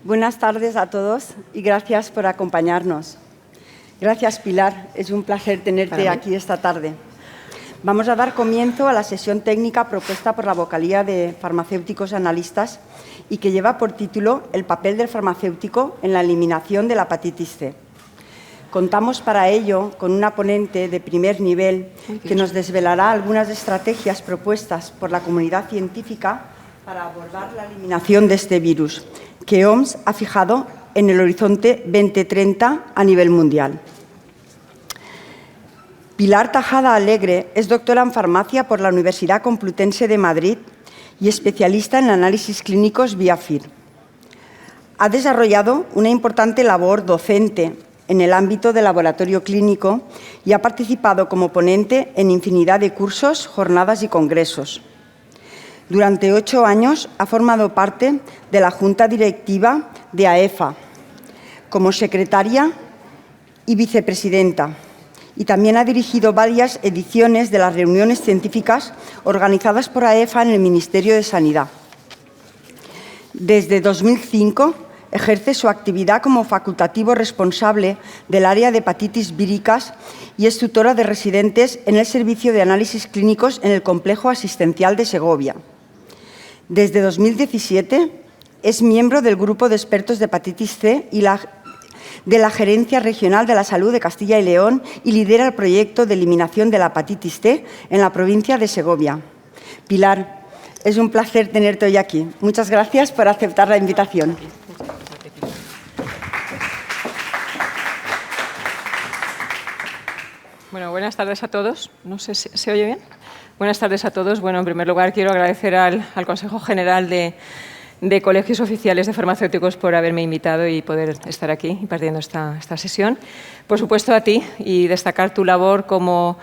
Buenas tardes a todos y gracias por acompañarnos. Gracias, Pilar. Es un placer tenerte aquí esta tarde. Vamos a dar comienzo a la sesión técnica propuesta por la Vocalía de Farmacéuticos Analistas y que lleva por título El papel del farmacéutico en la eliminación de la hepatitis C. Contamos para ello con una ponente de primer nivel que nos desvelará algunas estrategias propuestas por la comunidad científica para abordar la eliminación de este virus, que OMS ha fijado en el horizonte 2030 a nivel mundial. Pilar Tajada Alegre es doctora en farmacia por la Universidad Complutense de Madrid y especialista en análisis clínicos vía FIR. Ha desarrollado una importante labor docente en el ámbito del laboratorio clínico y ha participado como ponente en infinidad de cursos, jornadas y congresos. Durante 8 años ha formado parte de la Junta Directiva de AEFA como secretaria y vicepresidenta y también ha dirigido varias ediciones de las reuniones científicas organizadas por AEFA en el Ministerio de Sanidad. Desde 2005 ejerce su actividad como facultativo responsable del área de hepatitis víricas y es tutora de residentes en el Servicio de Análisis Clínicos en el Complejo Asistencial de Segovia. Desde 2017 es miembro del Grupo de Expertos de Hepatitis C y de la Gerencia Regional de la Salud de Castilla y León y lidera el proyecto de eliminación de la hepatitis C en la provincia de Segovia. Pilar, es un placer tenerte hoy aquí. Muchas gracias por aceptar la invitación. Bueno, buenas tardes a todos. No sé si se oye bien. Buenas tardes a todos. Bueno, en primer lugar quiero agradecer al Consejo General de Colegios Oficiales de Farmacéuticos por haberme invitado y poder estar aquí impartiendo esta sesión. Por supuesto a ti y destacar tu labor como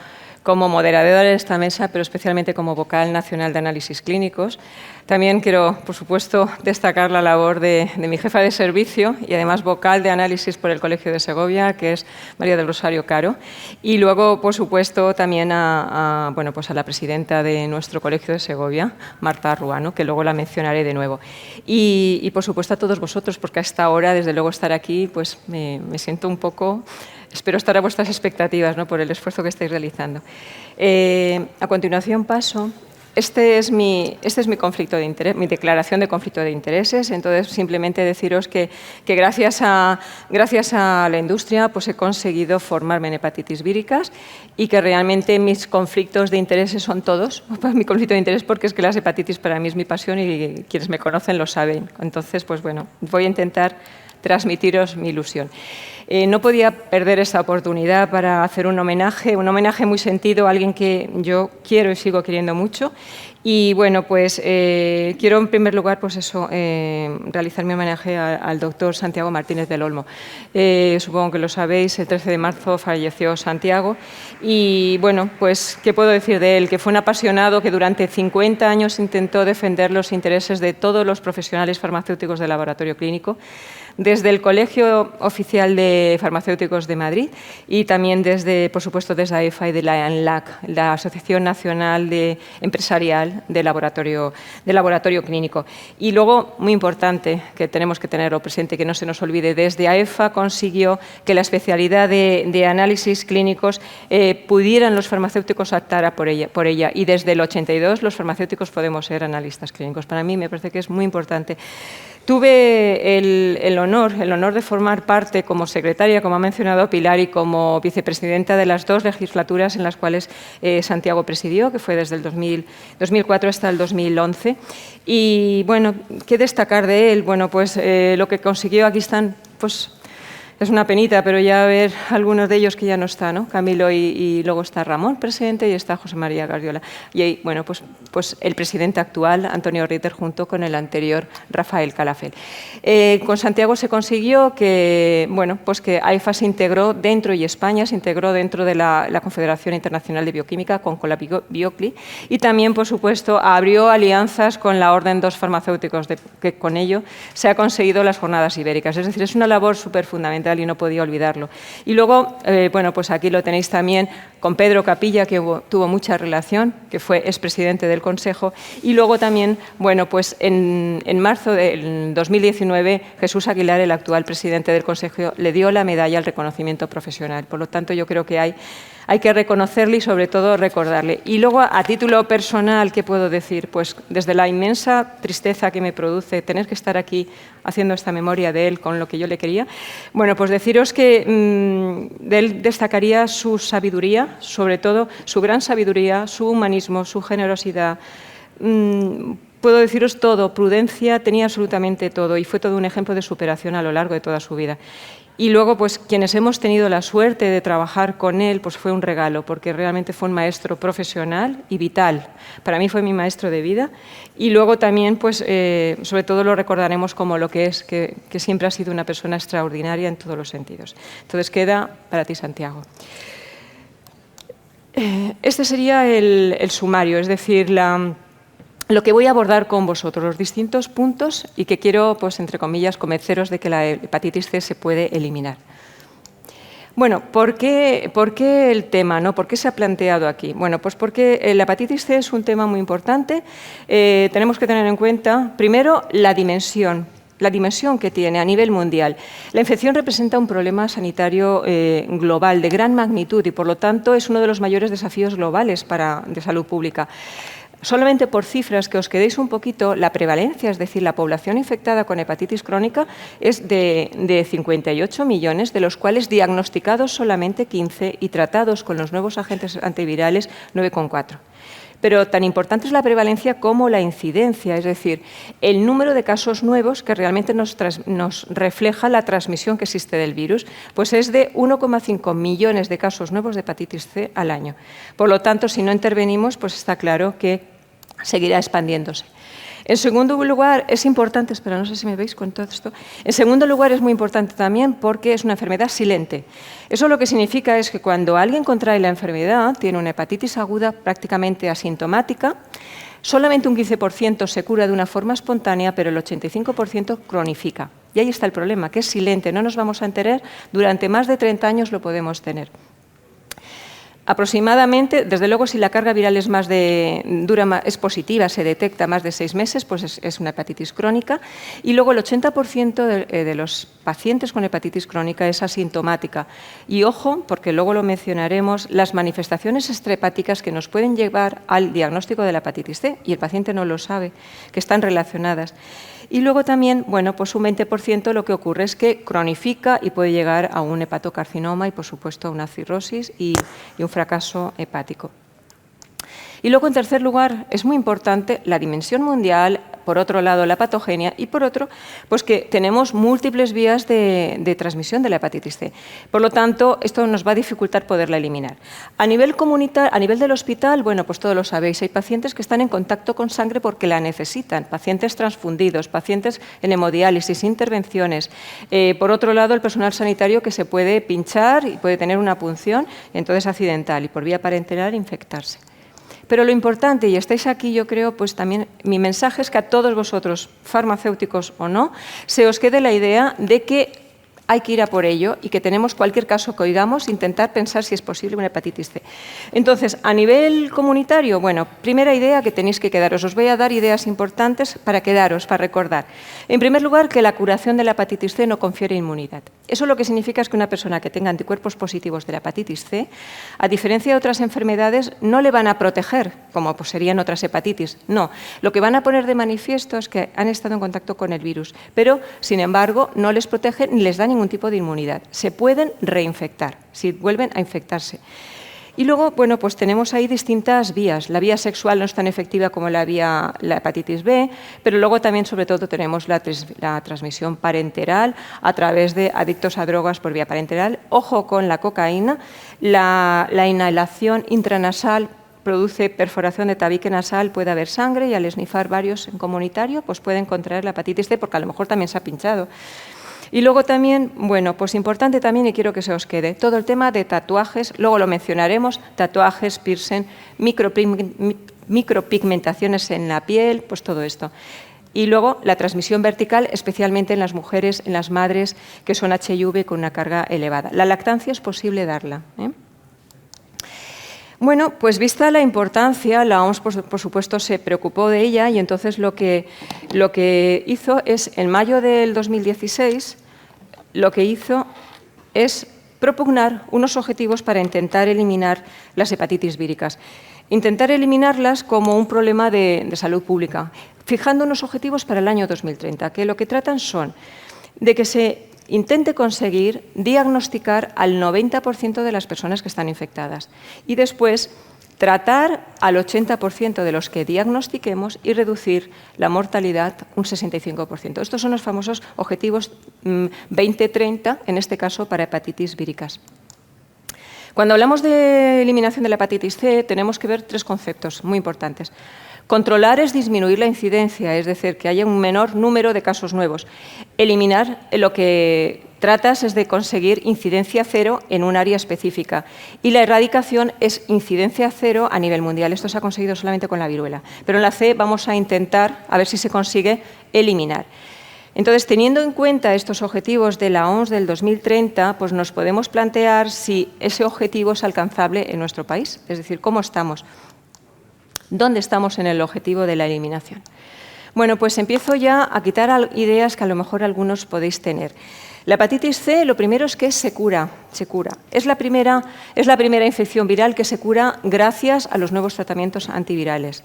moderadora de esta mesa, pero especialmente como vocal nacional de análisis clínicos. También quiero, por supuesto, destacar la labor de mi jefa de servicio y además vocal de análisis por el Colegio de Segovia, que es María del Rosario Caro. Y luego, por supuesto, también a la presidenta de nuestro Colegio de Segovia, Marta Ruano, que luego la mencionaré de nuevo. Y por supuesto, a todos vosotros, porque a esta hora, desde luego, estar aquí, pues me siento un poco... Espero estar a vuestras expectativas, ¿no?, por el esfuerzo que estáis realizando. A continuación paso. Este es mi conflicto de interés, mi declaración de conflicto de intereses. Entonces, simplemente deciros que gracias a la industria pues he conseguido formarme en hepatitis víricas y que realmente mis conflictos de intereses son todos. Mi conflicto de interés porque es que las hepatitis para mí es mi pasión y quienes me conocen lo saben. Entonces, pues bueno, voy a intentar transmitiros mi ilusión. No podía perder esta oportunidad para hacer un homenaje muy sentido a alguien que yo quiero y sigo queriendo mucho. Y bueno, pues quiero en primer lugar realizar mi homenaje al doctor Santiago Martínez del Olmo. Supongo que lo sabéis, el 13 de marzo falleció Santiago y bueno, pues ¿qué puedo decir de él? Que fue un apasionado que durante 50 años intentó defender los intereses de todos los profesionales farmacéuticos del laboratorio clínico, desde el Colegio Oficial de Farmacéuticos de Madrid y también por supuesto, desde AEFA y de la ANLAC, la Asociación Nacional Empresarial de Laboratorio Clínico. Y luego, muy importante, que tenemos que tenerlo presente, que no se nos olvide, desde AEFA consiguió que la especialidad de análisis clínicos pudieran los farmacéuticos optar por ella. Y desde el 82 los farmacéuticos podemos ser analistas clínicos. Para mí me parece que es muy importante. Tuve el honor de formar parte como secretaria, como ha mencionado Pilar, y como vicepresidenta de las 2 legislaturas en las cuales Santiago presidió, que fue desde el 2004 hasta el 2011. Y bueno, ¿qué destacar de él? Bueno, pues lo que consiguió, aquí están, pues es una penita, pero ya ver algunos de ellos que ya no están, ¿no? Camilo y luego está Ramón, presidente, y está José María Guardiola. Y ahí, bueno, pues el presidente actual, Antonio Ritter, junto con el anterior, Rafael Calafel. Con Santiago se consiguió que, que AEFA se integró dentro, y España se integró dentro de la Confederación Internacional de Bioquímica, con la Biocli, y también, por supuesto, abrió alianzas con la Orden 2 Farmacéuticos, que con ello se ha conseguido las Jornadas Ibéricas. Es decir, es una labor súper fundamental. fundamental y no podía olvidarlo. Y luego, bueno, pues aquí lo tenéis también con Pedro Capilla, que tuvo mucha relación, que fue expresidente del Consejo. Y luego también, bueno, pues en marzo del 2019, Jesús Aguilar, el actual presidente del Consejo, le dio la medalla al reconocimiento profesional. Por lo tanto, yo creo que hay que reconocerle y, sobre todo, recordarle. Y luego, a título personal, ¿qué puedo decir? Pues desde la inmensa tristeza que me produce tener que estar aquí haciendo esta memoria de él con lo que yo le quería, bueno, pues deciros que de él destacaría su sabiduría, sobre todo su gran sabiduría, su humanismo, su generosidad. Puedo deciros todo, prudencia, tenía absolutamente todo y fue todo un ejemplo de superación a lo largo de toda su vida. Y luego, pues quienes hemos tenido la suerte de trabajar con él, pues fue un regalo, porque realmente fue un maestro profesional y vital. Para mí fue mi maestro de vida. Y luego también, pues sobre todo lo recordaremos como lo que es, que siempre ha sido una persona extraordinaria en todos los sentidos. Entonces queda para ti, Santiago. Este sería el sumario, es decir, lo que voy a abordar con vosotros, los distintos puntos y que quiero, pues entre comillas, convenceros de que la hepatitis C se puede eliminar. Bueno, ¿por qué el tema, ¿no? ¿Por qué se ha planteado aquí? Bueno, pues porque la hepatitis C es un tema muy importante. Tenemos que tener en cuenta, primero, la dimensión que tiene a nivel mundial. La infección representa un problema sanitario global de gran magnitud y, por lo tanto, es uno de los mayores desafíos globales de salud pública. Solamente por cifras, que os quedéis un poquito, la prevalencia, es decir, la población infectada con hepatitis crónica es de 58 millones, de los cuales diagnosticados solamente 15 y tratados con los nuevos agentes antivirales 9,4. Pero tan importante es la prevalencia como la incidencia, es decir, el número de casos nuevos que realmente nos refleja la transmisión que existe del virus, pues es de 1,5 millones de casos nuevos de hepatitis C al año. Por lo tanto, si no intervenimos, pues está claro que seguirá expandiéndose. En segundo lugar, es importante, espera, no sé si me veis con todo esto. En segundo lugar, es muy importante también porque es una enfermedad silente. Eso lo que significa es que cuando alguien contrae la enfermedad, tiene una hepatitis aguda prácticamente asintomática, solamente un 15% se cura de una forma espontánea, pero el 85% cronifica. Y ahí está el problema, que es silente, no nos vamos a enterar, durante más de 30 años lo podemos tener. Aproximadamente, desde luego, si la carga viral es positiva, se detecta más de 6 meses, pues es una hepatitis crónica. Y luego el 80% de los pacientes con hepatitis crónica es asintomática. Y ojo, porque luego lo mencionaremos, las manifestaciones extrahepáticas que nos pueden llevar al diagnóstico de la hepatitis C, y el paciente no lo sabe, que están relacionadas. Y luego también, bueno, pues un 20% lo que ocurre es que cronifica y puede llegar a un hepatocarcinoma y, por supuesto, a una cirrosis y un fracaso hepático. Y luego, en tercer lugar, es muy importante la dimensión mundial, por otro lado, la patogenia y, por otro, pues que tenemos múltiples vías de transmisión de la hepatitis C. Por lo tanto, esto nos va a dificultar poderla eliminar. A nivel comunitario, a nivel del hospital, bueno, pues todos lo sabéis, hay pacientes que están en contacto con sangre porque la necesitan, pacientes transfundidos, pacientes en hemodiálisis, intervenciones. Por otro lado, el personal sanitario que se puede pinchar y puede tener una punción, entonces accidental, y por vía parenteral infectarse. Pero lo importante, y estáis aquí, yo creo, pues también mi mensaje es que a todos vosotros, farmacéuticos o no, se os quede la idea de que hay que ir a por ello y que tenemos cualquier caso que oigamos, intentar pensar si es posible una hepatitis C. Entonces, a nivel comunitario, bueno, primera idea que tenéis que quedaros. Os voy a dar ideas importantes para quedaros, para recordar. En primer lugar, que la curación de la hepatitis C no confiere inmunidad. Eso lo que significa es que una persona que tenga anticuerpos positivos de la hepatitis C, a diferencia de otras enfermedades, no le van a proteger, como pues serían otras hepatitis. No, lo que van a poner de manifiesto es que han estado en contacto con el virus, pero, sin embargo, no les protege ni les da ningún tipo de inmunidad. Se pueden reinfectar si vuelven a infectarse. Y luego, bueno, pues tenemos ahí distintas vías. La vía sexual no es tan efectiva como la hepatitis B, pero luego también, sobre todo, tenemos la transmisión parenteral a través de adictos a drogas por vía parenteral. Ojo con la cocaína, la inhalación intranasal produce perforación de tabique nasal, puede haber sangre y al esnifar varios en comunitario, pues pueden contraer la hepatitis C porque a lo mejor también se ha pinchado. Y luego también, bueno, pues importante también, y quiero que se os quede, todo el tema de tatuajes, luego lo mencionaremos, tatuajes, piercing, micropigmentaciones en la piel, pues todo esto. Y luego la transmisión vertical, especialmente en las mujeres, en las madres que son HIV con una carga elevada. La lactancia es posible darla. Bueno, pues vista la importancia, la OMS por supuesto se preocupó de ella y entonces lo que hizo es, en mayo del 2016, lo que hizo es propugnar unos objetivos para intentar eliminar las hepatitis víricas. Intentar eliminarlas como un problema de salud pública, fijando unos objetivos para el año 2030, que lo que tratan son de que se intente conseguir diagnosticar al 90% de las personas que están infectadas y después tratar al 80% de los que diagnostiquemos y reducir la mortalidad un 65%. Estos son los famosos objetivos 2030, en este caso para hepatitis víricas. Cuando hablamos de eliminación de la hepatitis C, tenemos que ver tres conceptos muy importantes. Controlar es disminuir la incidencia, es decir, que haya un menor número de casos nuevos. Eliminar, lo que tratas es de conseguir incidencia cero en un área específica. Y la erradicación es incidencia cero a nivel mundial. Esto se ha conseguido solamente con la viruela. Pero en la C vamos a intentar a ver si se consigue eliminar. Entonces, teniendo en cuenta estos objetivos de la OMS del 2030, pues nos podemos plantear si ese objetivo es alcanzable en nuestro país. Es decir, ¿cómo estamos? ¿Dónde estamos en el objetivo de la eliminación? Bueno, pues empiezo ya a quitar ideas que a lo mejor algunos podéis tener. La hepatitis C, lo primero es que se cura. Es la primera infección viral que se cura gracias a los nuevos tratamientos antivirales.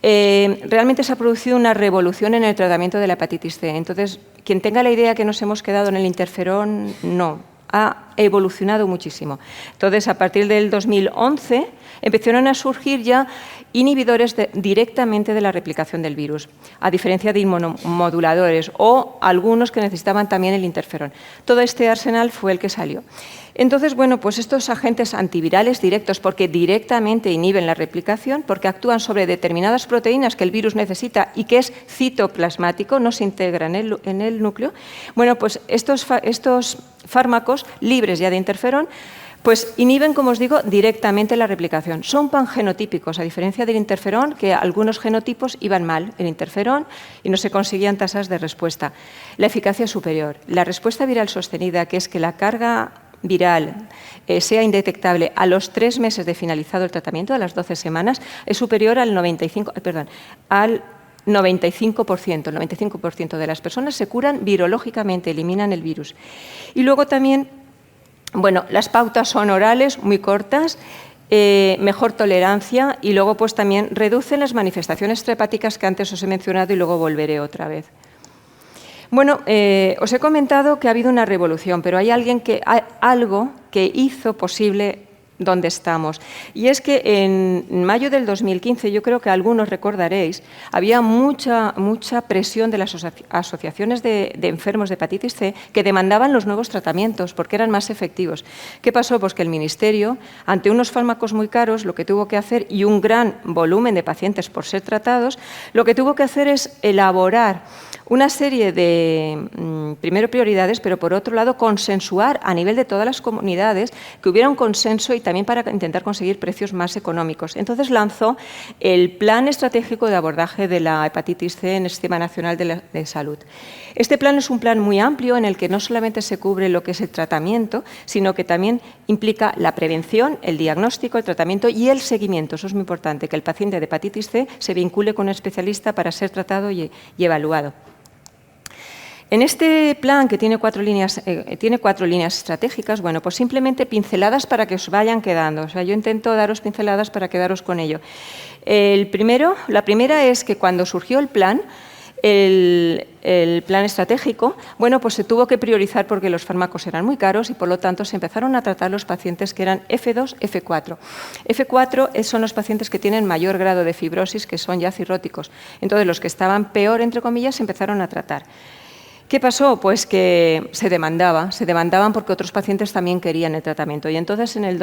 Realmente se ha producido una revolución en el tratamiento de la hepatitis C. Entonces, quien tenga la idea que nos hemos quedado en el interferón, no. Ha evolucionado muchísimo. Entonces, a partir del 2011, empezaron a surgir ya inhibidores directamente de la replicación del virus, a diferencia de inmunomoduladores o algunos que necesitaban también el interferón. Todo este arsenal fue el que salió. Entonces, bueno, pues estos agentes antivirales directos, porque directamente inhiben la replicación, porque actúan sobre determinadas proteínas que el virus necesita y que es citoplasmático, no se integra en el núcleo, bueno, pues estos fármacos libres ya de interferón, pues inhiben, como os digo, directamente la replicación. Son pangenotípicos, a diferencia del interferón, que algunos genotipos iban mal, el interferón, y no se conseguían tasas de respuesta. La eficacia es superior. La respuesta viral sostenida, que es que la carga viral sea indetectable a los 3 meses de finalizado el tratamiento, a las 12 semanas, es superior al 95%. El 95% de las personas se curan virológicamente, eliminan el virus. Y luego también, bueno, las pautas son orales, muy cortas, mejor tolerancia y luego pues también reducen las manifestaciones extrahepáticas que antes os he mencionado y luego volveré otra vez. Bueno, os he comentado que ha habido una revolución, pero hay algo que hizo posible donde estamos. Y es que en mayo del 2015, yo creo que algunos recordaréis, había mucha presión de las asociaciones de enfermos de hepatitis C que demandaban los nuevos tratamientos porque eran más efectivos. ¿Qué pasó? Pues que el Ministerio, ante unos fármacos muy caros, lo que tuvo que hacer, y un gran volumen de pacientes por ser tratados, lo que tuvo que hacer es elaborar una serie de, primero, prioridades, pero por otro lado, consensuar a nivel de todas las comunidades, que hubiera un consenso y también para intentar conseguir precios más económicos. Entonces lanzó el Plan Estratégico de Abordaje de la Hepatitis C en el Sistema Nacional de Salud. Este plan es un plan muy amplio en el que no solamente se cubre lo que es el tratamiento, sino que también implica la prevención, el diagnóstico, el tratamiento y el seguimiento. Eso es muy importante, que el paciente de hepatitis C se vincule con un especialista para ser tratado y evaluado. En este plan, que tiene cuatro líneas estratégicas, bueno, pues simplemente pinceladas para que os vayan quedando. O sea, yo intento daros pinceladas para quedaros con ello. La primera es que cuando surgió el plan estratégico, bueno, pues se tuvo que priorizar porque los fármacos eran muy caros y por lo tanto se empezaron a tratar los pacientes que eran F2, F4. F4 son los pacientes que tienen mayor grado de fibrosis, que son ya cirróticos. Entonces, los que estaban peor, entre comillas, se empezaron a tratar. ¿Qué pasó? Pues que se demandaban porque otros pacientes también querían el tratamiento. Y entonces en en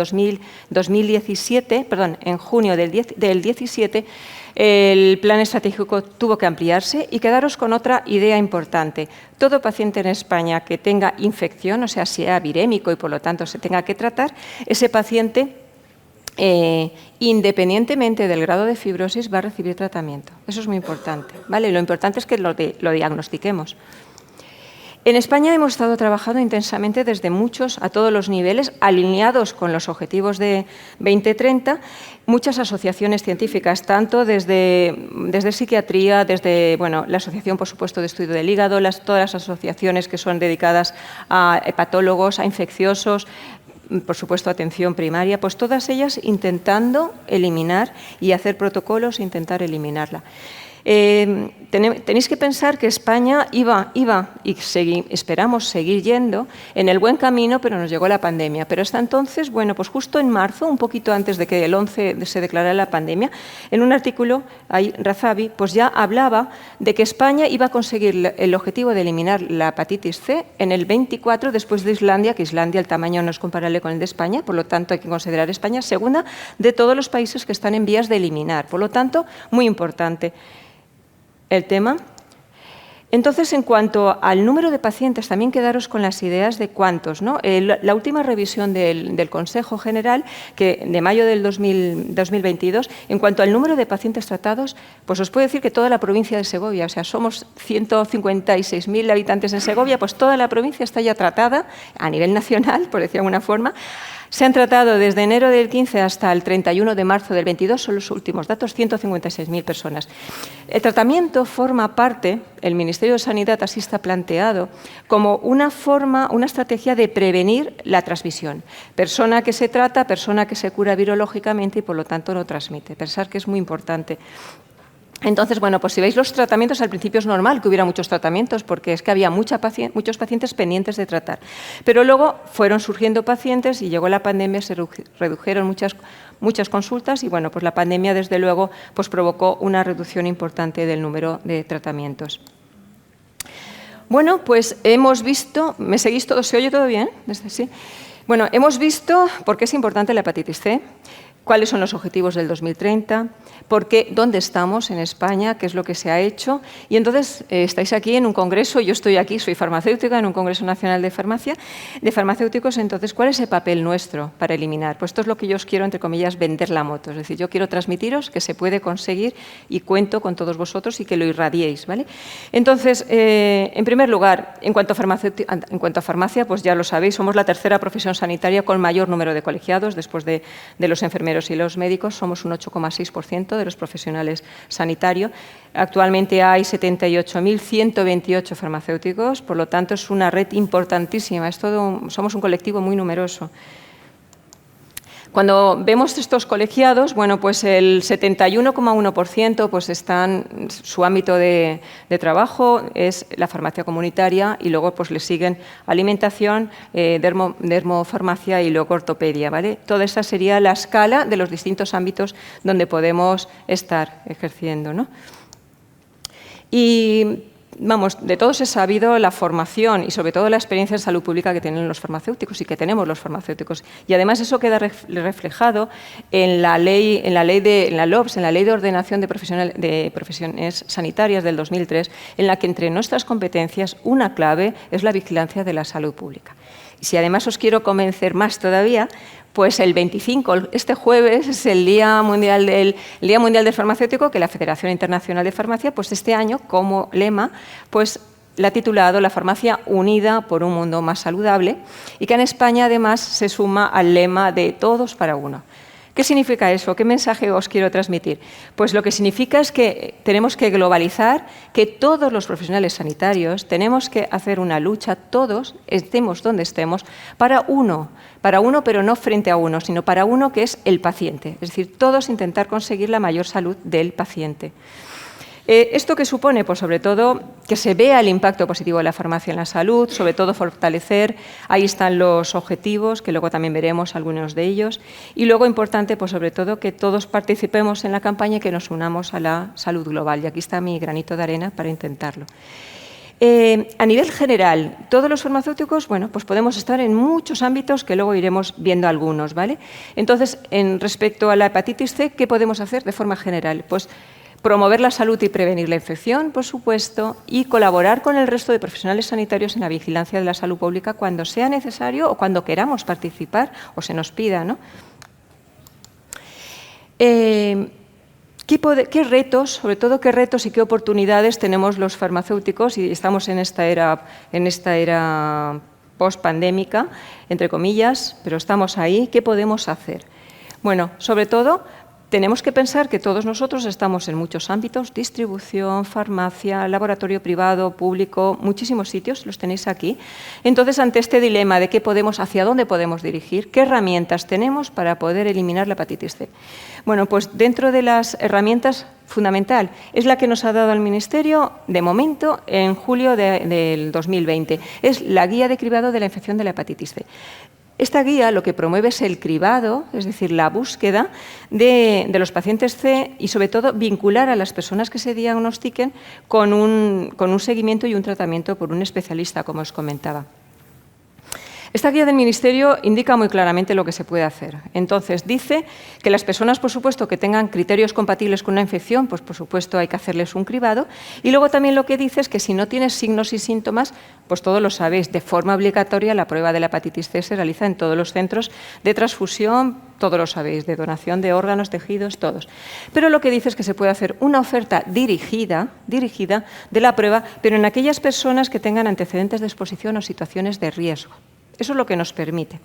junio del 17, el plan estratégico tuvo que ampliarse y quedaros con otra idea importante. Todo paciente en España que tenga infección, o sea, sea virémico y por lo tanto se tenga que tratar, ese paciente independientemente del grado de fibrosis, va a recibir tratamiento. Eso es muy importante, ¿vale? Lo importante es que lo diagnostiquemos. En España hemos estado trabajando intensamente desde a todos los niveles, alineados con los objetivos de 2030, muchas asociaciones científicas, tanto desde psiquiatría, desde la Asociación, por supuesto, de Estudio del Hígado, todas las asociaciones que son dedicadas a hepatólogos, a infecciosos, por supuesto, atención primaria, pues todas ellas intentando eliminar y hacer protocolos e intentar eliminarla. Tenéis que pensar que España iba y esperamos seguir yendo en el buen camino, pero nos llegó la pandemia. Pero hasta entonces, bueno, pues justo en marzo, un poquito antes de que el 11 se declarara la pandemia, en un artículo, ahí Razavi, pues ya hablaba de que España iba a conseguir el objetivo de eliminar la hepatitis C en el 24, después de Islandia, que Islandia el tamaño no es comparable con el de España, por lo tanto hay que considerar España segunda de todos los países que están en vías de eliminar. Por lo tanto, muy importante el tema. Entonces, en cuanto al número de pacientes, también quedaros con las ideas de cuántos, ¿no? La última revisión del Consejo General, que de mayo del 2022, en cuanto al número de pacientes tratados, pues os puedo decir que toda la provincia de Segovia, o sea, somos 156.000 habitantes en Segovia, pues toda la provincia está ya tratada a nivel nacional, por decir de alguna forma. Se han tratado desde enero del 15 hasta el 31 de marzo del 22, son los últimos datos, 156.000 personas. El tratamiento forma parte, el Ministerio de Sanidad así está planteado, como una estrategia de prevenir la transmisión. Persona que se trata, persona que se cura virológicamente y por lo tanto no transmite. Pensar que es muy importante. Entonces, bueno, pues si veis los tratamientos, al principio es normal que hubiera muchos tratamientos porque es que había muchos pacientes pendientes de tratar. Pero luego fueron surgiendo pacientes y llegó la pandemia, se redujeron muchas consultas y, bueno, pues la pandemia, desde luego, pues provocó una reducción importante del número de tratamientos. Bueno, pues hemos visto, ¿me seguís todo? ¿Se oye todo bien? Sí. Bueno, hemos visto por qué es importante la hepatitis C, cuáles son los objetivos del 2030, dónde estamos en España, qué es lo que se ha hecho. Y entonces estáis aquí en un congreso, yo estoy aquí, soy farmacéutica, en un Congreso Nacional de Farmacia, de farmacéuticos. Entonces, ¿cuál es el papel nuestro para eliminar? Pues esto es lo que yo os quiero, entre comillas, vender la moto. Es decir, yo quiero transmitiros que se puede conseguir y cuento con todos vosotros y que lo irradiéis, ¿vale? Entonces, en primer lugar, en cuanto a farmacia, pues ya lo sabéis, somos la tercera profesión sanitaria con mayor número de colegiados, después de los enfermeros y los médicos. Somos un 8,6% de los profesionales sanitarios. Actualmente hay 78.128 farmacéuticos, por lo tanto es una red importantísima. Somos un colectivo muy numeroso. Cuando vemos estos colegiados, bueno, pues el 71,1% pues su ámbito de trabajo es la farmacia comunitaria y luego pues le siguen alimentación, dermofarmacia y luego ortopedia, ¿vale? Toda esta sería la escala de los distintos ámbitos donde podemos estar ejerciendo, ¿no? Y vamos, de todos he sabido la formación y sobre todo la experiencia en salud pública que tienen los farmacéuticos y que tenemos los farmacéuticos. Y además eso queda reflejado en la LOPS, en la Ley de Ordenación de Profesiones Sanitarias del 2003, en la que entre nuestras competencias una clave es la vigilancia de la salud pública. Y si además os quiero convencer más todavía, pues el 25, este jueves, es el Día Mundial del Farmacéutico, que la Federación Internacional de Farmacia, pues este año, como lema, pues la ha titulado La farmacia unida por un mundo más saludable, y que en España además se suma al lema de todos para uno. ¿Qué significa eso? ¿Qué mensaje os quiero transmitir? Pues lo que significa es que tenemos que globalizar, que todos los profesionales sanitarios tenemos que hacer una lucha, todos, estemos donde estemos, para uno, pero no frente a uno, sino para uno que es el paciente. Es decir, todos intentar conseguir la mayor salud del paciente. ¿Esto qué supone? Pues sobre todo que se vea el impacto positivo de la farmacia en la salud, sobre todo fortalecer, ahí están los objetivos, que luego también veremos algunos de ellos, y luego importante, pues sobre todo que todos participemos en la campaña y que nos unamos a la salud global, y aquí está mi granito de arena para intentarlo. A nivel general, todos los farmacéuticos, bueno, pues podemos estar en muchos ámbitos que luego iremos viendo algunos, ¿vale? Entonces, respecto a la hepatitis C, ¿qué podemos hacer de forma general? Pues promover la salud y prevenir la infección, por supuesto, y colaborar con el resto de profesionales sanitarios en la vigilancia de la salud pública cuando sea necesario o cuando queramos participar o se nos pida, ¿no? ¿Qué retos, sobre todo qué retos y qué oportunidades tenemos los farmacéuticos? Y estamos en esta era post-pandémica, entre comillas, pero estamos ahí. ¿Qué podemos hacer? Bueno, sobre todo, tenemos que pensar que todos nosotros estamos en muchos ámbitos, distribución, farmacia, laboratorio privado, público, muchísimos sitios, los tenéis aquí. Entonces, ante este dilema de qué podemos, hacia dónde podemos dirigir, qué herramientas tenemos para poder eliminar la hepatitis C. Bueno, pues dentro de las herramientas, fundamental, es la que nos ha dado el Ministerio, de momento, en julio del 2020. Es la Guía de Cribado de la Infección de la Hepatitis C. Esta guía lo que promueve es el cribado, es decir, la búsqueda de los pacientes C y, sobre todo, vincular a las personas que se diagnostiquen con un seguimiento y un tratamiento por un especialista, como os comentaba. Esta guía del Ministerio indica muy claramente lo que se puede hacer. Entonces, dice que las personas, por supuesto, que tengan criterios compatibles con una infección, pues por supuesto hay que hacerles un cribado. Y luego también lo que dice es que si no tienes signos y síntomas, pues todos lo sabéis, de forma obligatoria la prueba de la hepatitis C se realiza en todos los centros de transfusión, todos lo sabéis, de donación de órganos, tejidos, todos. Pero lo que dice es que se puede hacer una oferta dirigida de la prueba, pero en aquellas personas que tengan antecedentes de exposición o situaciones de riesgo. Eso es lo que nos permite.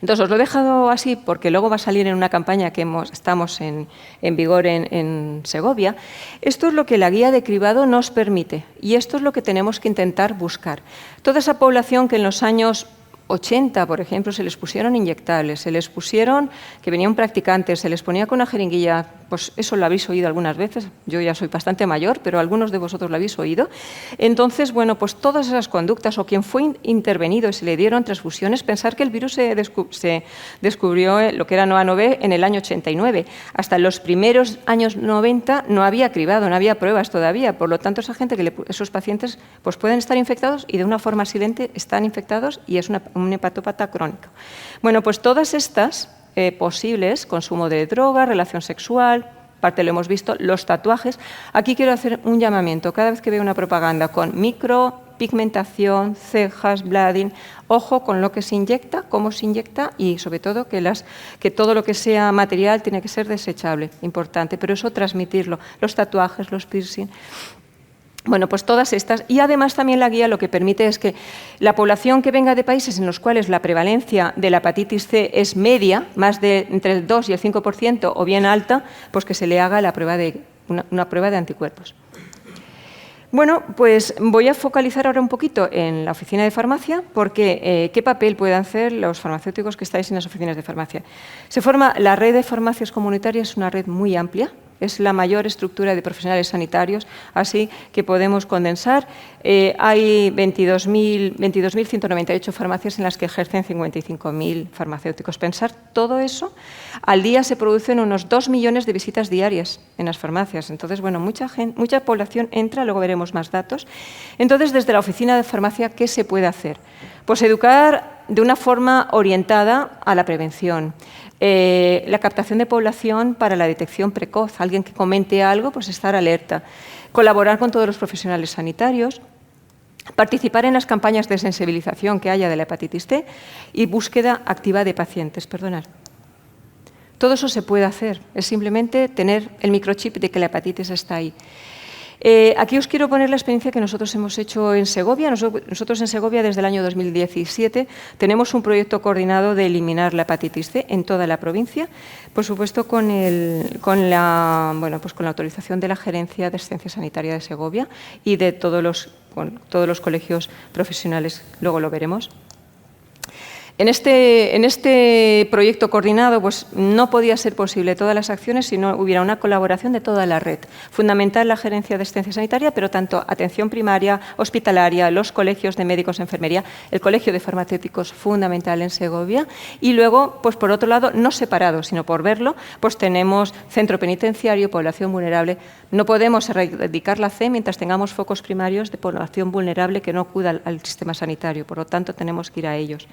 Entonces, os lo he dejado así porque luego va a salir en una campaña que estamos en vigor en Segovia. Esto es lo que la guía de cribado nos permite y esto es lo que tenemos que intentar buscar. Toda esa población que en los años 80, por ejemplo, se les pusieron inyectables, se les pusieron que venía un practicante, se les ponía con una jeringuilla, pues eso lo habéis oído algunas veces, yo ya soy bastante mayor, pero algunos de vosotros lo habéis oído. Entonces, bueno, pues todas esas conductas o quien fue intervenido y se le dieron transfusiones, pensar que el virus se descubrió lo que era NOA-9 en el año 89. Hasta los primeros años 90 no había cribado, no había pruebas todavía, por lo tanto esa gente, esos pacientes pues pueden estar infectados y de una forma silente están infectados y es un hepatópata crónico. Bueno, pues todas estas posibles, consumo de droga, relación sexual, parte lo hemos visto, los tatuajes. Aquí quiero hacer un llamamiento. Cada vez que veo una propaganda con micropigmentación, cejas, bleeding, ojo con lo que se inyecta, cómo se inyecta y sobre todo que todo lo que sea material tiene que ser desechable, importante, pero eso transmitirlo, los tatuajes, los piercing. Bueno, pues todas estas. Y además también la guía lo que permite es que la población que venga de países en los cuales la prevalencia de la hepatitis C es media, más de entre el 2 y el 5% o bien alta, pues que se le haga la prueba una prueba de anticuerpos. Bueno, pues voy a focalizar ahora un poquito en la oficina de farmacia porque ¿qué papel pueden hacer los farmacéuticos que estáis en las oficinas de farmacia? Se forma la red de farmacias comunitarias, es una red muy amplia. Es la mayor estructura de profesionales sanitarios, así que podemos condensar. Hay 22.198 farmacias en las que ejercen 55.000 farmacéuticos. Pensar todo eso, al día se producen unos 2 millones de visitas diarias en las farmacias. Entonces, bueno, mucha población entra, luego veremos más datos. Entonces, desde la oficina de farmacia, ¿qué se puede hacer? Pues educar de una forma orientada a la prevención. La captación de población para la detección precoz. Alguien que comente algo, pues estar alerta. Colaborar con todos los profesionales sanitarios. Participar en las campañas de sensibilización que haya de la hepatitis C y búsqueda activa de pacientes. Perdonad. Todo eso se puede hacer. Es simplemente tener el microchip de que la hepatitis está ahí. Aquí os quiero poner la experiencia que nosotros hemos hecho en Segovia. Nosotros en Segovia, desde el año 2017, tenemos un proyecto coordinado de eliminar la hepatitis C en toda la provincia, por supuesto con la autorización de la Gerencia de Asistencia Sanitaria de Segovia y de todos los colegios profesionales. Luego lo veremos. En este proyecto coordinado pues, no podía ser posible todas las acciones si no hubiera una colaboración de toda la red. Fundamental la Gerencia de Asistencia Sanitaria, pero tanto atención primaria, hospitalaria, los colegios de médicos, enfermería, el Colegio de Farmacéuticos, fundamental en Segovia. Y luego, pues por otro lado, no separado, sino por verlo, pues tenemos centro penitenciario, población vulnerable. No podemos erradicar la C mientras tengamos focos primarios de población vulnerable que no acuda al sistema sanitario. Por lo tanto, tenemos que ir a ellos.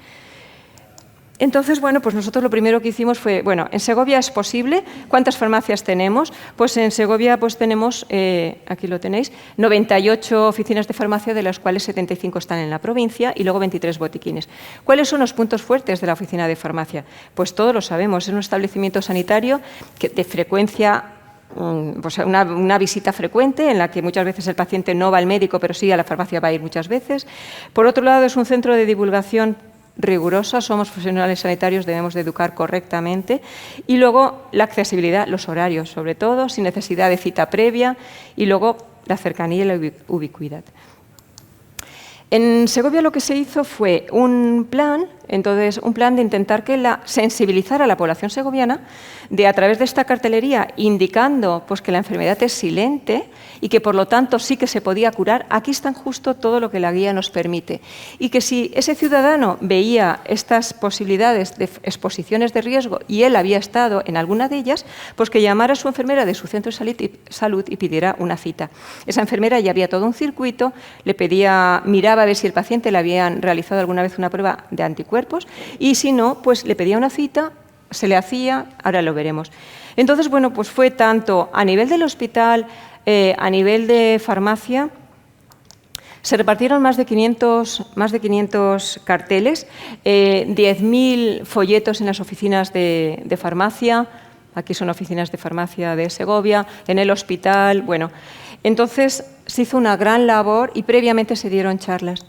Entonces, bueno, pues nosotros lo primero que hicimos fue, bueno, ¿en Segovia es posible? ¿Cuántas farmacias tenemos? Pues en Segovia pues tenemos, aquí lo tenéis, 98 oficinas de farmacia, de las cuales 75 están en la provincia y luego 23 botiquines. ¿Cuáles son los puntos fuertes de la oficina de farmacia? Pues todos lo sabemos, es un establecimiento sanitario que de frecuencia, pues una visita frecuente en la que muchas veces el paciente no va al médico, pero sí a la farmacia va a ir muchas veces. Por otro lado, es un centro de divulgación rigurosa, somos profesionales sanitarios, debemos de educar correctamente. Y luego la accesibilidad, los horarios, sobre todo, sin necesidad de cita previa, y luego la cercanía y la ubicuidad. En Segovia lo que se hizo fue un plan de intentar sensibilizar a la población segoviana, a través de esta cartelería indicando pues, que la enfermedad es silente y que por lo tanto sí que se podía curar. Aquí está justo todo lo que la guía nos permite. Y que si ese ciudadano veía estas posibilidades de exposiciones de riesgo y él había estado en alguna de ellas, pues que llamara a su enfermera de su centro de salud y pidiera una cita. Esa enfermera ya había todo un circuito, le pedía, miraba a ver si el paciente le habían realizado alguna vez una prueba de anticuerpos y si no, pues le pedía una cita, se le hacía, ahora lo veremos. Entonces, bueno, pues fue tanto a nivel del hospital, a nivel de farmacia, se repartieron más de 500 carteles, 10.000 folletos en las oficinas de farmacia, aquí son oficinas de farmacia de Segovia, en el hospital, bueno. Entonces, se hizo una gran labor y previamente se dieron charlas.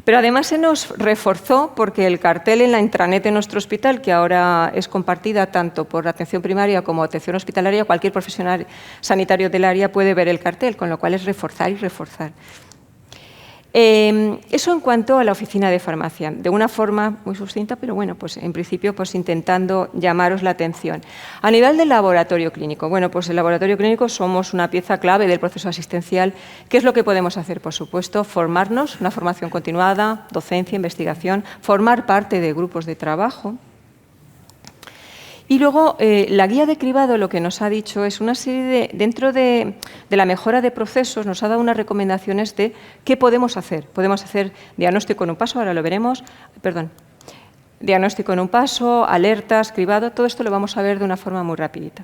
Pero además se nos reforzó porque el cartel en la intranet de nuestro hospital, que ahora es compartida tanto por atención primaria como atención hospitalaria, cualquier profesional sanitario del área puede ver el cartel, con lo cual es reforzar y reforzar. Eso en cuanto a la oficina de farmacia, de una forma muy sucinta, pero bueno, pues en principio pues intentando llamaros la atención. A nivel del laboratorio clínico, bueno, pues el laboratorio clínico somos una pieza clave del proceso asistencial. ¿Qué es lo que podemos hacer? Por supuesto, formarnos, una formación continuada, docencia, investigación, formar parte de grupos de trabajo. Y luego, la guía de cribado lo que nos ha dicho es una serie dentro de la mejora de procesos, nos ha dado unas recomendaciones de qué podemos hacer. Podemos hacer diagnóstico en un paso, ahora lo veremos, diagnóstico en un paso, alertas, cribado, todo esto lo vamos a ver de una forma muy rapidita.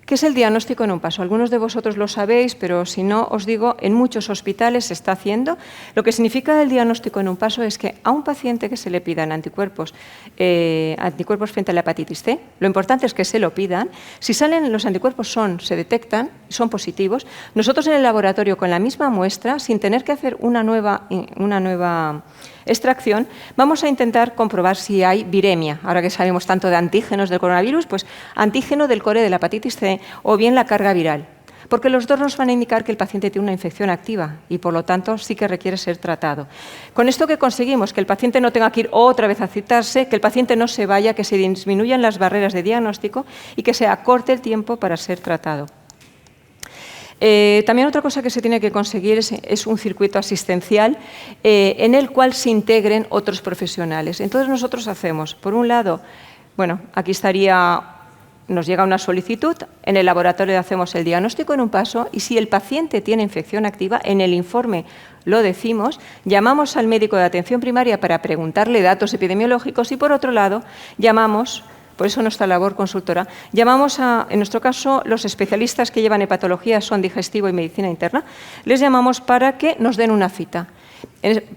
¿Qué es el diagnóstico en un paso? Algunos de vosotros lo sabéis, pero si no, os digo, en muchos hospitales se está haciendo. Lo que significa el diagnóstico en un paso es que a un paciente que se le pidan anticuerpos frente a la hepatitis C, lo importante es que se lo pidan. Si salen los anticuerpos, se detectan, son positivos. Nosotros en el laboratorio, con la misma muestra, sin tener que hacer una nueva extracción, vamos a intentar comprobar si hay viremia. Ahora que sabemos tanto de antígenos del coronavirus, pues antígeno del core de la hepatitis C o bien la carga viral, porque los dos nos van a indicar que el paciente tiene una infección activa y, por lo tanto, sí que requiere ser tratado. Con esto que conseguimos, que el paciente no tenga que ir otra vez a citarse, que el paciente no se vaya, que se disminuyan las barreras de diagnóstico y que se acorte el tiempo para ser tratado. También otra cosa que se tiene que conseguir es un circuito asistencial en el cual se integren otros profesionales. Entonces nosotros hacemos, por un lado, bueno, aquí nos llega una solicitud, en el laboratorio hacemos el diagnóstico en un paso y si el paciente tiene infección activa, en el informe lo decimos, llamamos al médico de atención primaria para preguntarle datos epidemiológicos y por otro lado llamamos, por eso nuestra labor consultora, llamamos en nuestro caso, los especialistas que llevan hepatología son digestivo y medicina interna, les llamamos para que nos den una cita.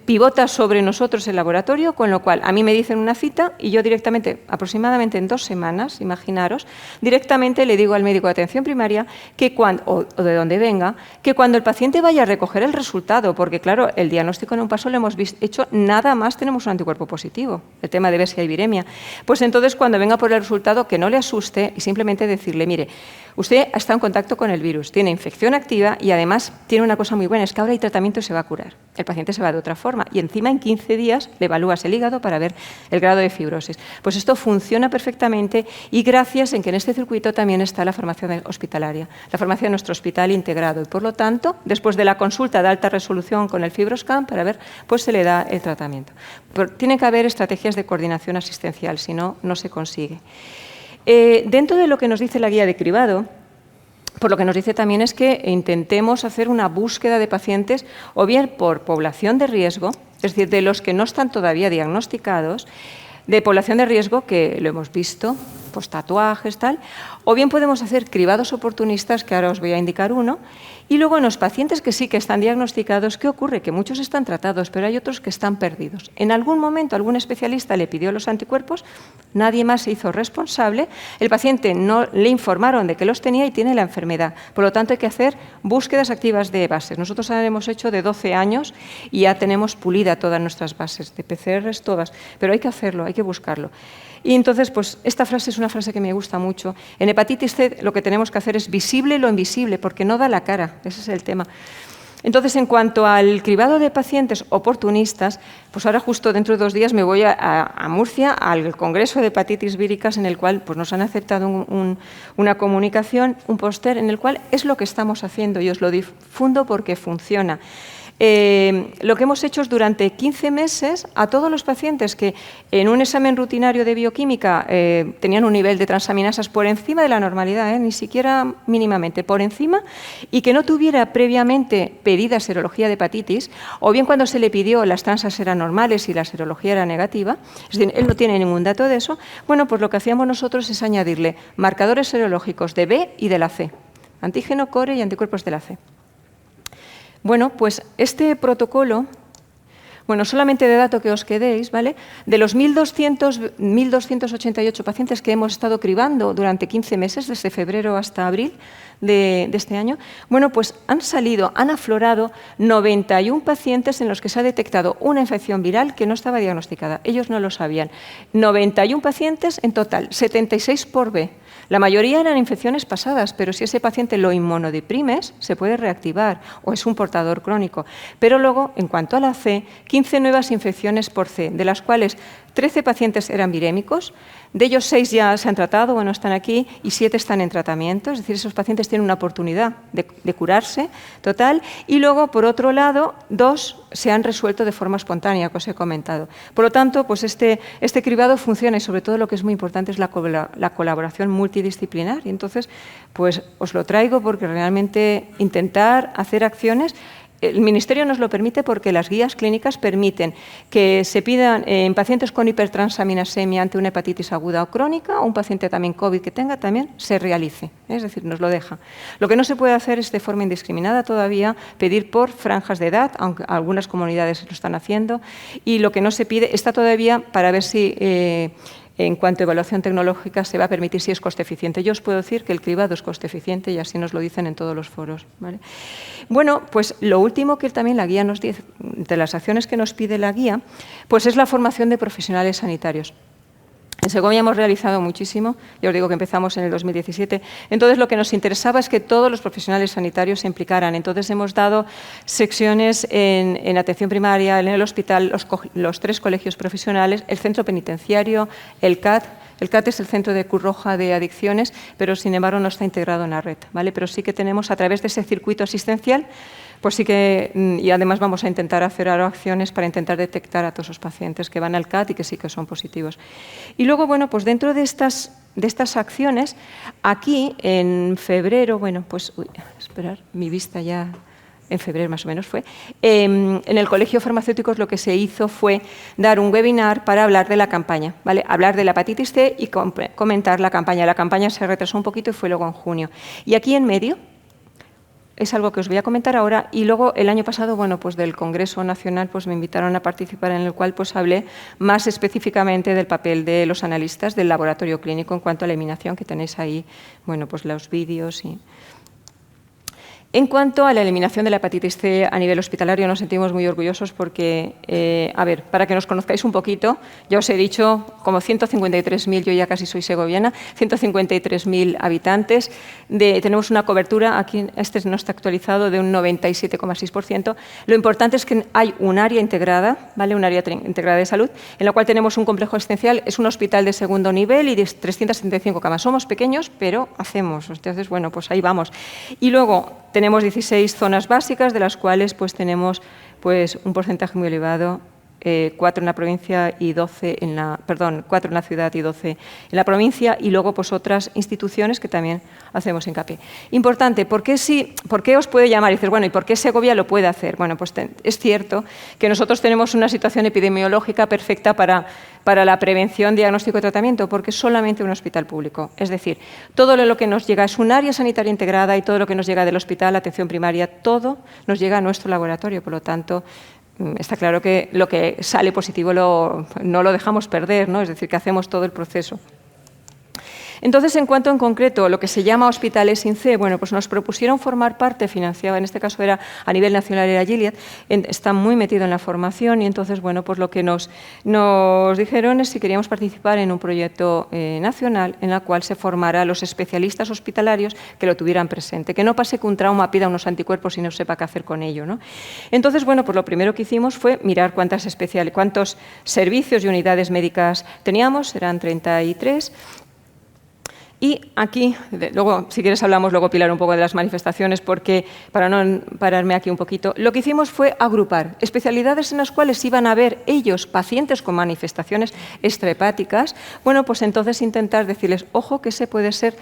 Pivota sobre nosotros el laboratorio, con lo cual a mí me dicen una cita y yo directamente, aproximadamente en 2 semanas, imaginaros, directamente le digo al médico de atención primaria que o de donde venga, que cuando el paciente vaya a recoger el resultado, porque claro, el diagnóstico en un paso lo hemos hecho, nada más tenemos un anticuerpo positivo, el tema de ver si hay viremia, pues entonces cuando venga por el resultado que no le asuste y simplemente decirle, mire, usted está en contacto con el virus, tiene infección activa y además tiene una cosa muy buena, es que ahora hay tratamiento y se va a curar. El paciente se va de otra forma y encima en 15 días le evalúas el hígado para ver el grado de fibrosis. Pues esto funciona perfectamente y gracias en que en este circuito también está la farmacia hospitalaria, la farmacia de nuestro hospital integrado y por lo tanto, después de la consulta de alta resolución con el FibroScan para ver, pues se le da el tratamiento. Pero tiene que haber estrategias de coordinación asistencial, si no, no se consigue. Dentro de lo que nos dice la guía de cribado, por lo que nos dice también es que intentemos hacer una búsqueda de pacientes o bien por población de riesgo, es decir, de los que no están todavía diagnosticados, de población de riesgo, que lo hemos visto, pues tatuajes, tal, o bien podemos hacer cribados oportunistas, que ahora os voy a indicar uno, y luego en los pacientes que sí que están diagnosticados, ¿qué ocurre? Que muchos están tratados, pero hay otros que están perdidos. En algún momento algún especialista le pidió los anticuerpos, nadie más se hizo responsable, el paciente no le informaron de que los tenía y tiene la enfermedad. Por lo tanto, hay que hacer búsquedas activas de bases. Nosotros ahora hemos hecho de 12 años y ya tenemos pulida todas nuestras bases, de PCRs todas, pero hay que hacerlo, hay que buscarlo. Y entonces, pues esta frase es una frase que me gusta mucho. En hepatitis C lo que tenemos que hacer es visible lo invisible, porque no da la cara, ese es el tema. Entonces, en cuanto al cribado de pacientes oportunistas, pues ahora justo dentro de 2 días me voy a Murcia al Congreso de Hepatitis Víricas, en el cual pues, nos han aceptado una comunicación, un póster, en el cual es lo que estamos haciendo y os lo difundo porque funciona. Lo que hemos hecho es durante 15 meses a todos los pacientes que en un examen rutinario de bioquímica tenían un nivel de transaminasas por encima de la normalidad, ni siquiera mínimamente por encima, y que no tuviera previamente pedida serología de hepatitis, o bien cuando se le pidió las transas eran normales y la serología era negativa, es decir, él no tiene ningún dato de eso, bueno, pues lo que hacíamos nosotros es añadirle marcadores serológicos de B y de la C, antígeno, core y anticuerpos de la C. Bueno, pues este protocolo, bueno, solamente de dato que os quedéis, ¿vale? De los 1.288 pacientes que hemos estado cribando durante 15 meses, desde febrero hasta abril de este año, bueno, pues han aflorado 91 pacientes en los que se ha detectado una infección viral que no estaba diagnosticada. Ellos no lo sabían. 91 pacientes en total, 76 por B. La mayoría eran infecciones pasadas, pero si ese paciente lo inmunodeprimes, se puede reactivar o es un portador crónico. Pero luego, en cuanto a la C, 15 nuevas infecciones por C, de las cuales 13 pacientes eran virémicos, de ellos 6 ya se han tratado, bueno, están aquí, y 7 están en tratamiento, es decir, esos pacientes tienen una oportunidad de curarse total, y luego, por otro lado, 2 se han resuelto de forma espontánea, que os he comentado. Por lo tanto, pues este cribado funciona y sobre todo lo que es muy importante es la colaboración multidisciplinar, y entonces, pues os lo traigo porque realmente intentar hacer acciones. El Ministerio nos lo permite porque las guías clínicas permiten que se pidan en pacientes con hipertransaminasemia ante una hepatitis aguda o crónica o un paciente también COVID que tenga, también se realice. Es decir, nos lo deja. Lo que no se puede hacer es de forma indiscriminada todavía pedir por franjas de edad, aunque algunas comunidades lo están haciendo, y lo que no se pide está todavía para ver si en cuanto a evaluación tecnológica se va a permitir si es coste eficiente. Yo os puedo decir que el cribado es coste eficiente y así nos lo dicen en todos los foros, ¿vale? Bueno, pues lo último que también la guía nos dice, de las acciones que nos pide la guía, pues es la formación de profesionales sanitarios. En Segovia hemos realizado muchísimo, ya os digo que empezamos en el 2017, entonces lo que nos interesaba es que todos los profesionales sanitarios se implicaran, entonces hemos dado secciones en atención primaria, en el hospital, los 3 colegios profesionales, el centro penitenciario, el CAT. El CAT es el Centro de Cruz Roja de Adicciones, pero sin embargo no está integrado en la red, ¿vale? Pero sí que tenemos a través de ese circuito asistencial, pues sí que, y además vamos a intentar hacer ahora acciones para intentar detectar a todos los pacientes que van al CAT y que sí que son positivos. Y luego, bueno, pues dentro de estas acciones, aquí en febrero, bueno, pues, esperar, mi vista ya... en febrero más o menos fue, en el Colegio de Farmacéuticos lo que se hizo fue dar un webinar para hablar de la campaña, ¿vale? Hablar de la hepatitis C y comentar la campaña. La campaña se retrasó un poquito y fue luego en junio. Y aquí en medio, es algo que os voy a comentar ahora, y luego el año pasado, bueno, pues del Congreso Nacional pues me invitaron a participar en el cual pues hablé más específicamente del papel de los analistas del laboratorio clínico en cuanto a la eliminación, que tenéis ahí, bueno, pues los vídeos y... En cuanto a la eliminación de la hepatitis C a nivel hospitalario, nos sentimos muy orgullosos porque, a ver, para que nos conozcáis un poquito, ya os he dicho, como 153.000, yo ya casi soy segoviana, 153.000 habitantes, tenemos una cobertura, aquí este no está actualizado, de un 97,6%. Lo importante es que hay un área integrada, ¿vale? Un área integrada de salud, en la cual tenemos un complejo asistencial, es un hospital de segundo nivel y de 375 camas. Somos pequeños, pero hacemos, entonces, bueno, pues ahí vamos. Y luego tenemos 16 zonas básicas, de las cuales pues, tenemos pues, un porcentaje muy elevado, 4 en la provincia y 12 en la, perdón, 4 en la ciudad y 12 en la provincia, y luego pues, otras instituciones que también hacemos hincapié. Importante, ¿por qué os puede llamar y decir, bueno, ¿y por qué Segovia lo puede hacer? Bueno, pues es cierto que nosotros tenemos una situación epidemiológica perfecta para para la prevención, diagnóstico y tratamiento, porque es solamente un hospital público. Es decir, todo lo que nos llega es un área sanitaria integrada y todo lo que nos llega del hospital, atención primaria, todo nos llega a nuestro laboratorio. Por lo tanto, está claro que lo que sale positivo no lo dejamos perder, ¿no? Es decir, que hacemos todo el proceso. Entonces, en cuanto en concreto lo que se llama hospitales INCE, bueno, pues nos propusieron formar parte, financiada, en este caso era a nivel nacional, era Gilead, está muy metido en la formación y entonces, bueno, pues lo que nos dijeron es si queríamos participar en un proyecto nacional en el cual se formara a los especialistas hospitalarios que lo tuvieran presente, que no pase que un trauma pida unos anticuerpos y no sepa qué hacer con ello, ¿no? Entonces, bueno, pues lo primero que hicimos fue mirar cuántos servicios y unidades médicas teníamos, eran 33. Y aquí, luego, si quieres hablamos luego, Pilar, un poco de las manifestaciones, porque para no pararme aquí un poquito, lo que hicimos fue agrupar especialidades en las cuales iban a ver ellos pacientes con manifestaciones extrahepáticas. Bueno, pues entonces intentar decirles, ojo, que ese puede ser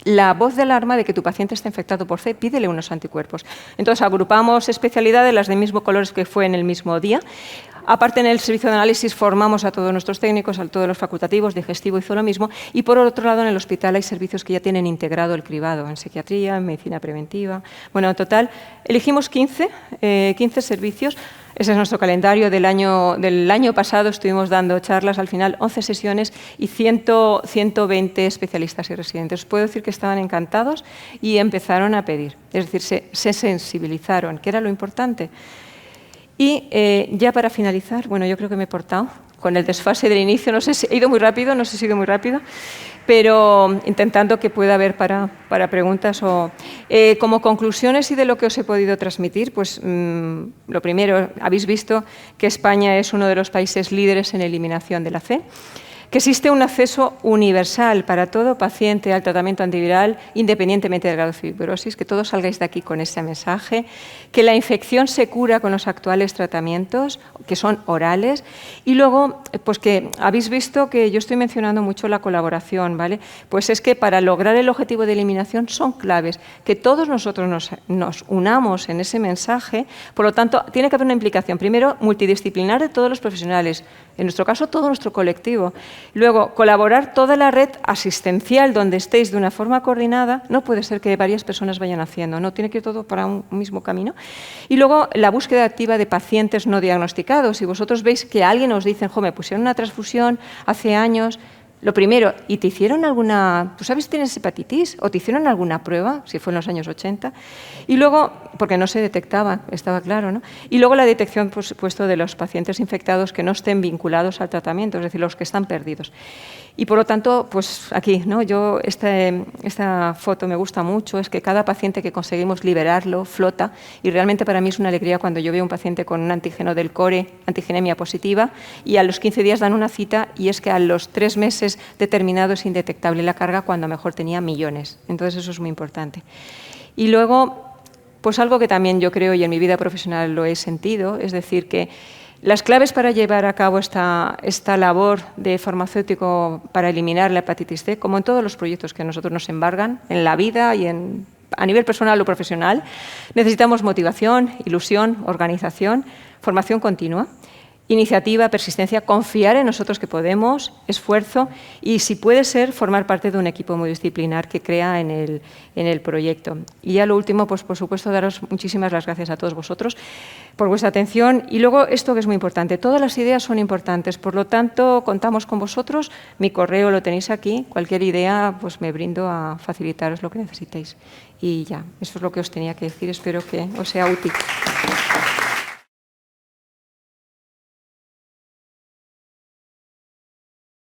la voz de alarma de que tu paciente está infectado por C, pídele unos anticuerpos. Entonces agrupamos especialidades, las del mismo color que fue en el mismo día. Aparte, en el servicio de análisis formamos a todos nuestros técnicos, a todos los facultativos, digestivo hizo lo mismo. Y por otro lado, en el hospital hay servicios que ya tienen integrado el cribado, en psiquiatría, en medicina preventiva. Bueno, en total elegimos 15 servicios. Ese es nuestro calendario del año pasado. Estuvimos dando charlas, al final 11 sesiones y 120 especialistas y residentes. Os puedo decir que estaban encantados y empezaron a pedir. Es decir, se sensibilizaron, que era lo importante. Y ya para finalizar, bueno, yo creo que me he portado con el desfase del inicio, no sé si he ido muy rápido, no sé si he ido muy rápido, pero intentando que pueda haber para preguntas. Como conclusiones y de lo que os he podido transmitir, pues lo primero, habéis visto que España es uno de los países líderes en eliminación de la C, que existe un acceso universal para todo paciente al tratamiento antiviral, independientemente del grado de fibrosis, que todos salgáis de aquí con ese mensaje, que la infección se cura con los actuales tratamientos, que son orales, y luego, pues que habéis visto que yo estoy mencionando mucho la colaboración, ¿vale? Pues es que para lograr el objetivo de eliminación son claves, que todos nosotros nos unamos en ese mensaje, por lo tanto, tiene que haber una implicación, primero, multidisciplinar de todos los profesionales, en nuestro caso, todo nuestro colectivo. Luego, colaborar toda la red asistencial donde estéis de una forma coordinada. No puede ser que varias personas vayan haciendo, no, tiene que ir todo para un mismo camino. Y luego, la búsqueda activa de pacientes no diagnosticados. Si vosotros veis que alguien os dice, jo, me pusieron una transfusión hace años, lo primero, ¿y te hicieron alguna, tú sabes si tienes hepatitis? ¿O te hicieron alguna prueba? Si fue en los años 80. Y luego, porque no se detectaba, estaba claro, ¿no? Y luego la detección, por supuesto, de los pacientes infectados que no estén vinculados al tratamiento, es decir, los que están perdidos. Y por lo tanto, pues aquí, ¿no? Yo esta foto me gusta mucho, es que cada paciente que conseguimos liberarlo flota, y realmente para mí es una alegría cuando yo veo un paciente con un antígeno del core, antigenemia positiva, y a los 15 días dan una cita y es que a los 3 meses determinado es indetectable la carga cuando mejor tenía millones. Entonces eso es muy importante. Y luego, pues algo que también yo creo y en mi vida profesional lo he sentido, es decir, que las claves para llevar a cabo esta labor de farmacéutico para eliminar la hepatitis C, como en todos los proyectos que a nosotros nos embargan en la vida y a nivel personal o profesional, necesitamos motivación, ilusión, organización, formación continua, iniciativa, persistencia, confiar en nosotros que podemos, esfuerzo y, si puede ser, formar parte de un equipo multidisciplinar que crea en el proyecto. Y ya lo último, pues por supuesto, daros muchísimas las gracias a todos vosotros por vuestra atención. Y luego esto que es muy importante, todas las ideas son importantes, por lo tanto, contamos con vosotros. Mi correo lo tenéis aquí, cualquier idea, pues me brindo a facilitaros lo que necesitéis. Y ya, eso es lo que os tenía que decir, espero que os sea útil.